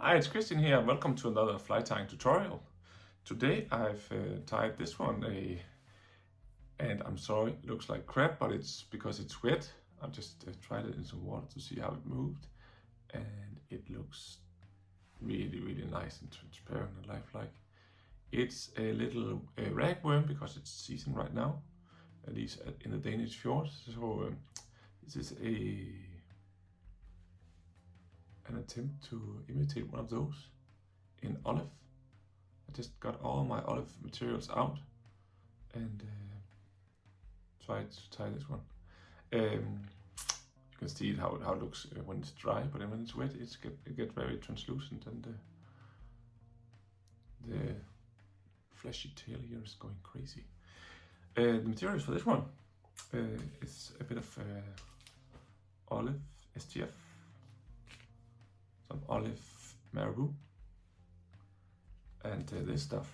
Hi, it's Christian here. Welcome to another fly tying tutorial. Today I've tied this one and I'm sorry, it looks like crap, but it's because it's wet. I've just tried it in some water to see how it moved, and it looks really nice and transparent and lifelike. It's a little ragworm because it's season right now, at least in the Danish fjords. So this is an attempt to imitate one of those in olive. I just got all my olive materials out and tried to tie this one. You can see how it looks when it's dry, but when it's wet it gets very translucent, and the fleshy tail here is going crazy. The materials for this one is a bit of olive STF, some olive marabou, and this stuff,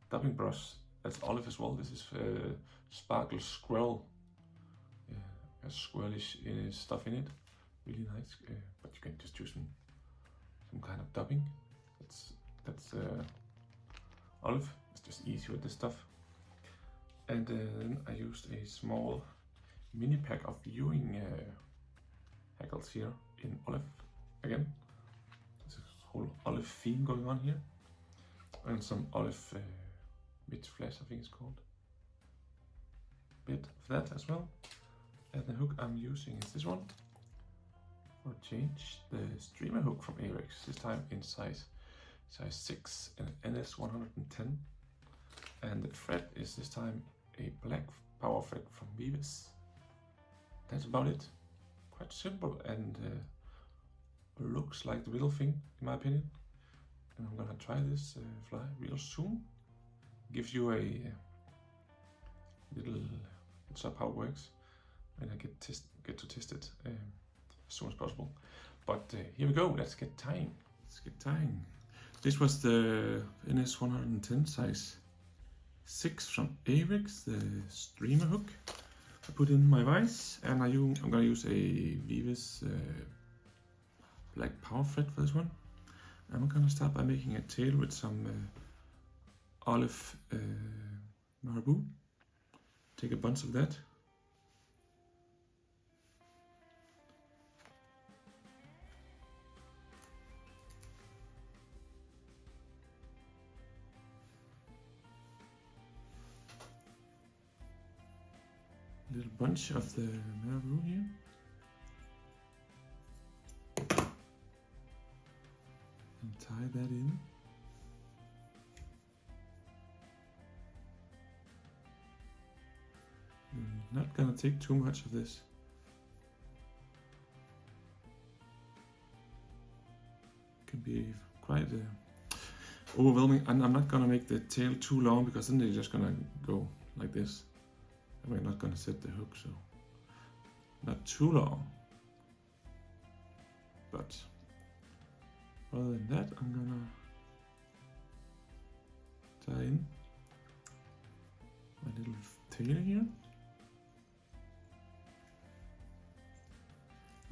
dubbing brush, that's olive as well. This is sparkle squirrel, a squirrelish stuff in it, really nice. But you can just use some kind of dubbing. That's olive. It's just easy with this stuff. And then I used a small mini pack of Ewing hackles here in olive again. There's a whole olive theme going on here, and some olive mid flash, I think it's called. Bit of that as well. And the hook I'm using is this one for a change, the streamer hook from Ahrex, this time in size 6 and NS 110. And the thread is this time a black power thread from Veevus. That's about it. Quite simple and looks like the real thing in my opinion. And I'm gonna try this fly real soon. Gives you a little heads up how it works when I get to test it as soon as possible. But here we go. Let's get tying. This was the NS 110 size 6 from Ahrex, the streamer hook. I put in my vise, and I'm gonna use a Veevus black power thread for this one. I'm gonna start by making a tail with some olive marabou. Take a bunch of that. A little bunch of the marabou here. And tie that in. I'm not gonna take too much of this. It can be quite overwhelming, and I'm not gonna make the tail too long because then they're just gonna go like this. And we're not gonna set the hook, so not too long. But other than that, I'm gonna tie in my little tail here.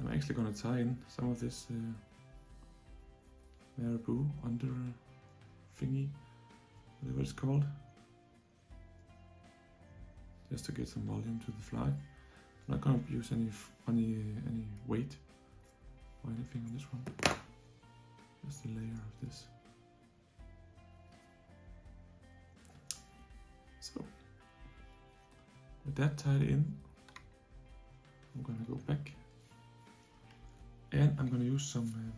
I'm actually gonna tie in some of this marabou under thingy, whatever it's called, just to get some volume to the fly. I'm not gonna use any weight or anything on this one. Just a layer of this. So with that tied in, I'm gonna go back, and I'm gonna use some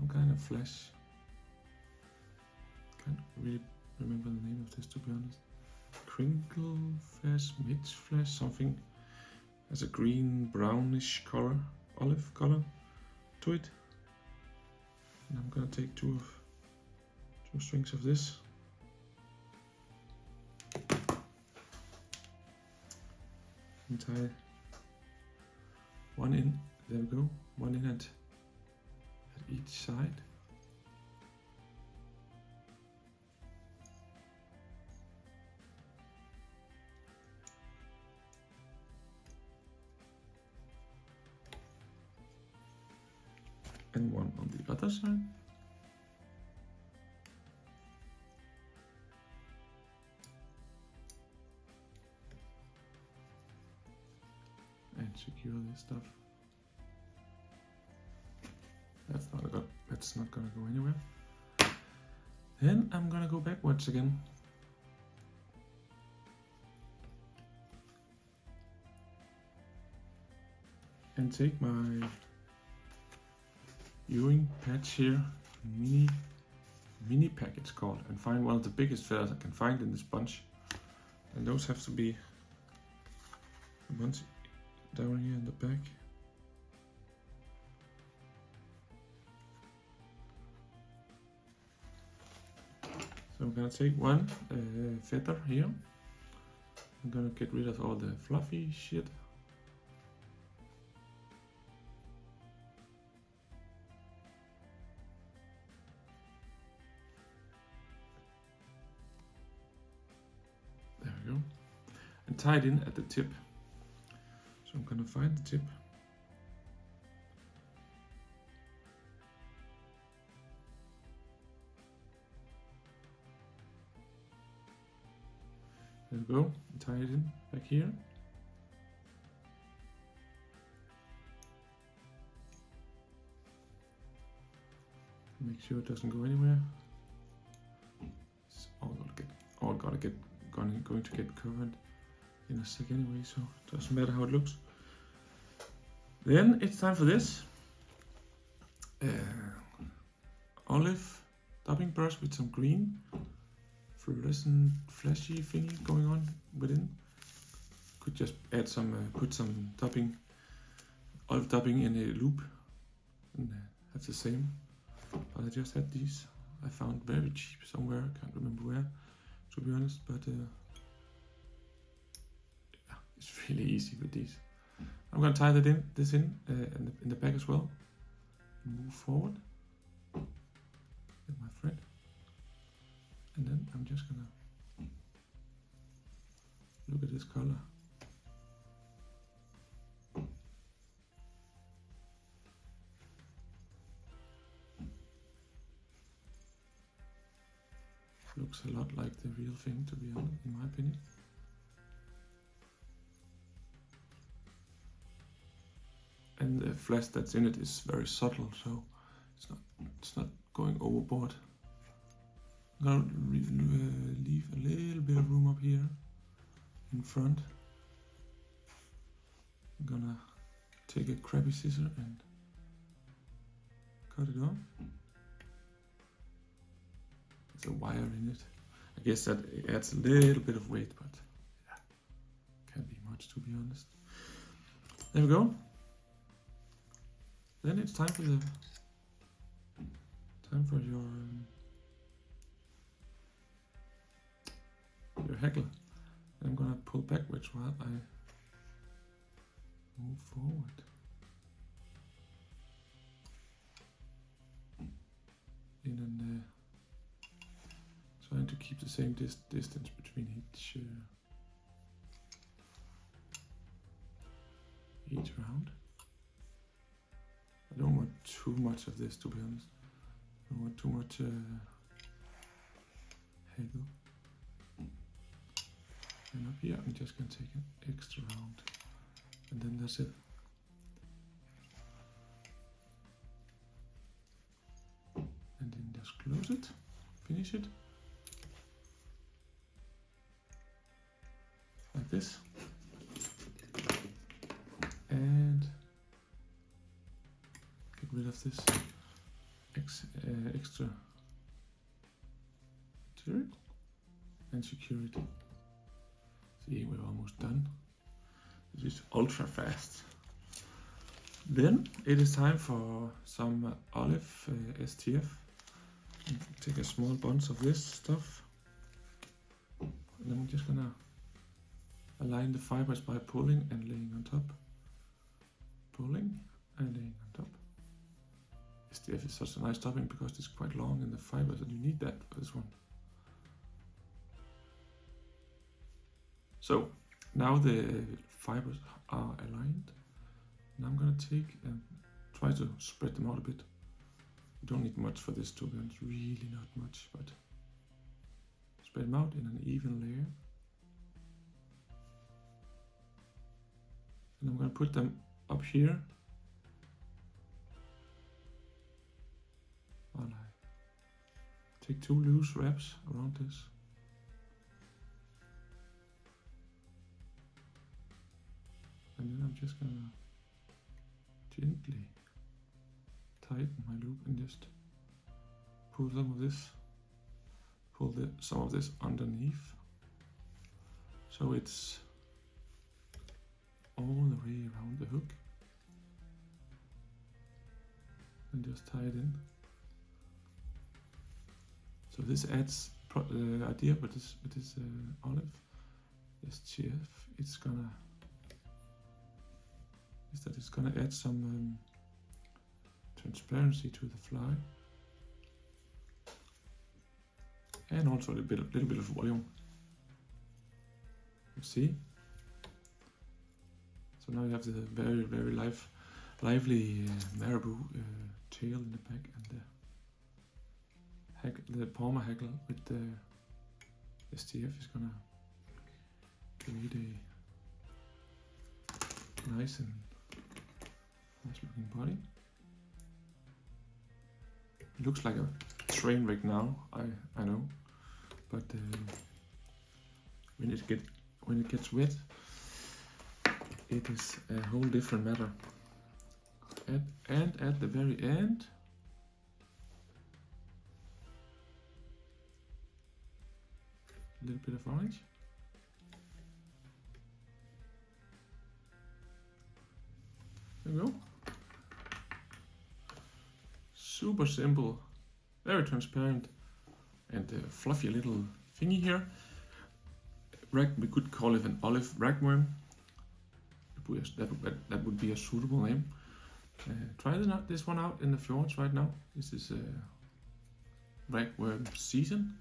kind of flash. Can't really remember the name of this, to be honest. Crinkle flash, mid flash, something. Has a green brownish color, olive color to it. And I'm gonna take two strings of this. And tie one in, there we go, one in at each side. and one on the other side. And secure this stuff. That's not gonna go anywhere. Then I'm gonna go backwards again. And take my Ewing patch here, mini pack it's called, and find one of the biggest feathers I can find in this bunch. And those have to be a bunch down here in the back. So I'm gonna take one feather here. I'm gonna get rid of all the fluffy shit. There we go. And tie it in at the tip. So I'm gonna find the tip. There we go, tie it in back here. Make sure it doesn't go anywhere. It's all going to get covered in a sec anyway, so it doesn't matter how it looks. Then it's time for this olive dubbing brush with some green fluorescent flashy thingy going on within. Could just add some, put some dubbing, olive dubbing in a loop, and have the same. But I just had these. I found very cheap somewhere. Can't remember where, to be honest. But yeah, it's really easy with these. I'm gonna tie this in the back as well. Move forward with my thread. And then I'm just gonna look at this color. Looks a lot like the real thing, to be honest, in my opinion. And the flash that's in it is very subtle, so it's not going overboard. I'm gonna leave a little bit of room up here in front. I'm gonna take a crappy scissor and cut it off. There's a wire in it. I guess that adds a little bit of weight, but yeah, can't be much, to be honest. There we go. Then it's time for your hackle. And I'm gonna pull backwards while I move forward. And trying to keep the same distance between each round. I don't want too much of this, to be honest. I don't want too much haggle. And up here, I'm just gonna take an extra round, and then that's it. And then just close it, finish it, like this, and get rid of this extra material and secure it. See, we're almost done. This is ultra fast. Then it is time for some olive STF. Take a small bunch of this stuff, and I'm just gonna align the fibers by pulling and laying on top. Pulling and laying on top. STF is such a nice topping because it's quite long in the fibers, and you need that for this one. So now the fibers are aligned, and I'm gonna take and try to spread them out a bit. You don't need much for this, to be honest, really not much, but spread them out in an even layer. And I'm going to put them up here while I take 2 loose wraps around this. And then I'm just going to gently tighten my loop and just pull some of this, some of this underneath, so it's all the way around the hook, and just tie it in. So this adds the idea with this olive, this GF, it's gonna add some transparency to the fly, and also a little bit of volume. You see? So now you have the very lively marabou tail in the back, and the palmer hackle with the STF is gonna create a nice looking body. It looks like a train wreck now, I know, but when it gets wet, it is a whole different matter. And at the very end, a little bit of orange. There we go. Super simple, very transparent, and fluffy little thingy here. We could call it an olive ragworm. That would be a suitable name. Try this one out in the fjords right now. This is ragworm season,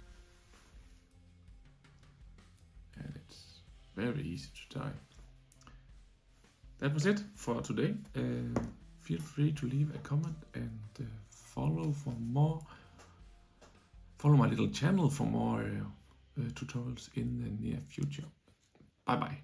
and it's very easy to tie. That was it for today. Feel free to leave a comment and follow my little channel for more tutorials in the near future. Bye bye.